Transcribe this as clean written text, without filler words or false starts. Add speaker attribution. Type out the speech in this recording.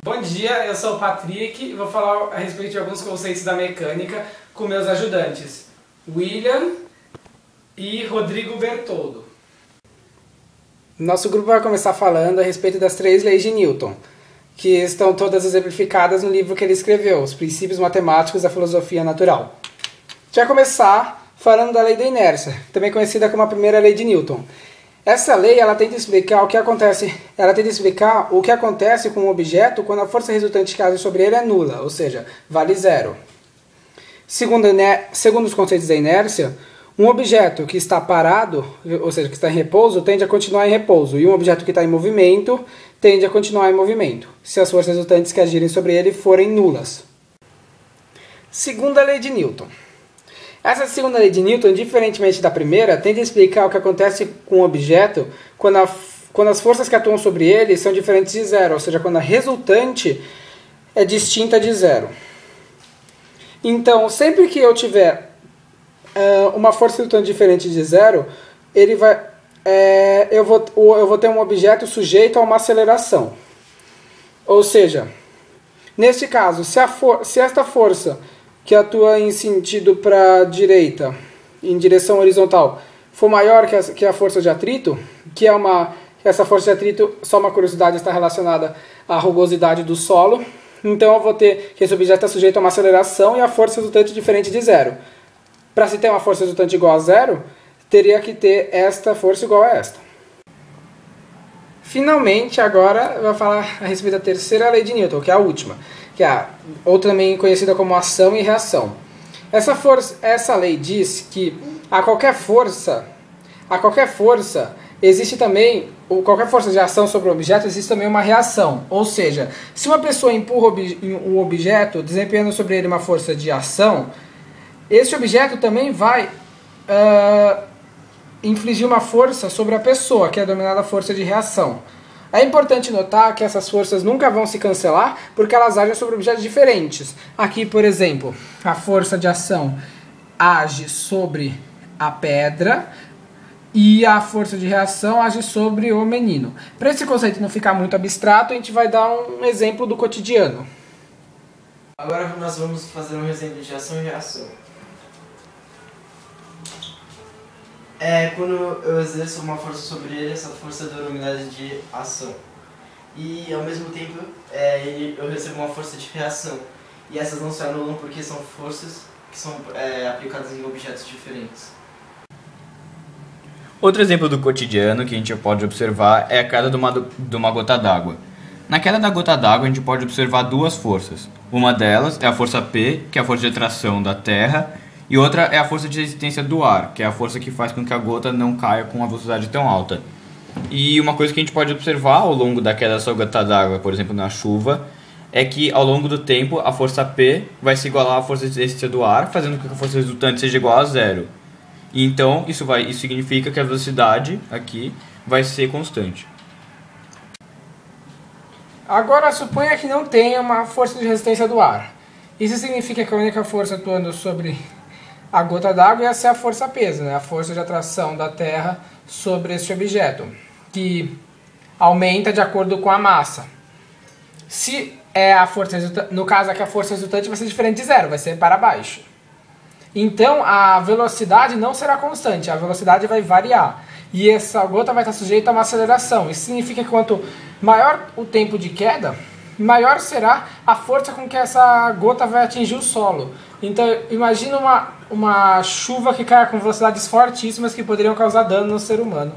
Speaker 1: Bom dia, eu sou o Patrick e vou falar a respeito de alguns conceitos da mecânica com meus ajudantes, William e Rodrigo Bertoldo. Nosso grupo vai começar falando a respeito das 3 leis de Newton, que estão todas exemplificadas no livro que ele escreveu, Os Princípios Matemáticos da Filosofia Natural. A gente vai começar falando da lei da inércia, também conhecida como a primeira lei de Newton. Essa lei, ela tenta explicar o que acontece com um objeto quando a força resultante que age sobre ele é nula, ou seja, vale zero. Segundo os conceitos da inércia, um objeto que está parado, ou seja, que está em repouso, tende a continuar em repouso, e um objeto que está em movimento tende a continuar em movimento, se as forças resultantes que agirem sobre ele forem nulas. Segunda lei de Newton. Essa segunda lei de Newton, diferentemente da primeira, tende a explicar o que acontece com o objeto quando as forças que atuam sobre ele são diferentes de zero, ou seja, quando a resultante é distinta de zero. Então, sempre que eu tiver uma força resultante diferente de zero, eu vou ter um objeto sujeito a uma aceleração. Ou seja, neste caso, se esta força que atua em sentido para a direita, em direção horizontal, for maior que a força de atrito, essa força de atrito, só uma curiosidade, está relacionada à rugosidade do solo, então eu vou ter que esse objeto está sujeito a uma aceleração e a força resultante diferente de zero. Para se ter uma força resultante igual a zero, teria que ter esta força igual a esta. Finalmente, agora eu vou falar a respeito da terceira lei de Newton, que é a última, ou também conhecida como ação e reação. Essa lei diz que a qualquer força existe também, qualquer força de ação sobre o objeto, existe também uma reação. Ou seja, se uma pessoa empurra um objeto, desempenhando sobre ele uma força de ação, esse objeto também vai infligir uma força sobre a pessoa, que é denominada força de reação. É importante notar que essas forças nunca vão se cancelar, porque elas agem sobre objetos diferentes. Aqui, por exemplo, a força de ação age sobre a pedra e a força de reação age sobre o menino. Para esse conceito não ficar muito abstrato, a gente vai dar um exemplo do cotidiano.
Speaker 2: Agora nós vamos fazer um exemplo de ação e reação. Quando eu exerço uma força sobre ele, essa força é denominada de ação. E ao mesmo tempo eu recebo uma força de reação. E essas não se anulam porque são forças que são aplicadas em objetos diferentes.
Speaker 3: Outro exemplo do cotidiano que a gente pode observar é a queda de uma gota d'água. Na queda da gota d'água a gente pode observar 2 forças. Uma delas é a força P, que é a força de atração da Terra, e outra é a força de resistência do ar, que é a força que faz com que a gota não caia com uma velocidade tão alta. E uma coisa que a gente pode observar ao longo da queda dessa gota d'água, por exemplo, na chuva, é que ao longo do tempo a força P vai se igualar à força de resistência do ar, fazendo com que a força resultante seja igual a zero. E então isso significa que a velocidade aqui vai ser constante.
Speaker 1: Agora suponha que não tenha uma força de resistência do ar. Isso significa que a única força atuando sobre a gota d'água ia ser a força peso, né? A força de atração da Terra sobre esse objeto, que aumenta de acordo com a massa. Se é a força resultante, no caso aqui a força resultante vai ser diferente de zero, vai ser para baixo. Então a velocidade não será constante, a velocidade vai variar. E essa gota vai estar sujeita a uma aceleração. Isso significa que quanto maior o tempo de queda, maior será a força com que essa gota vai atingir o solo. Então imagina uma chuva que cai com velocidades fortíssimas que poderiam causar dano no ser humano.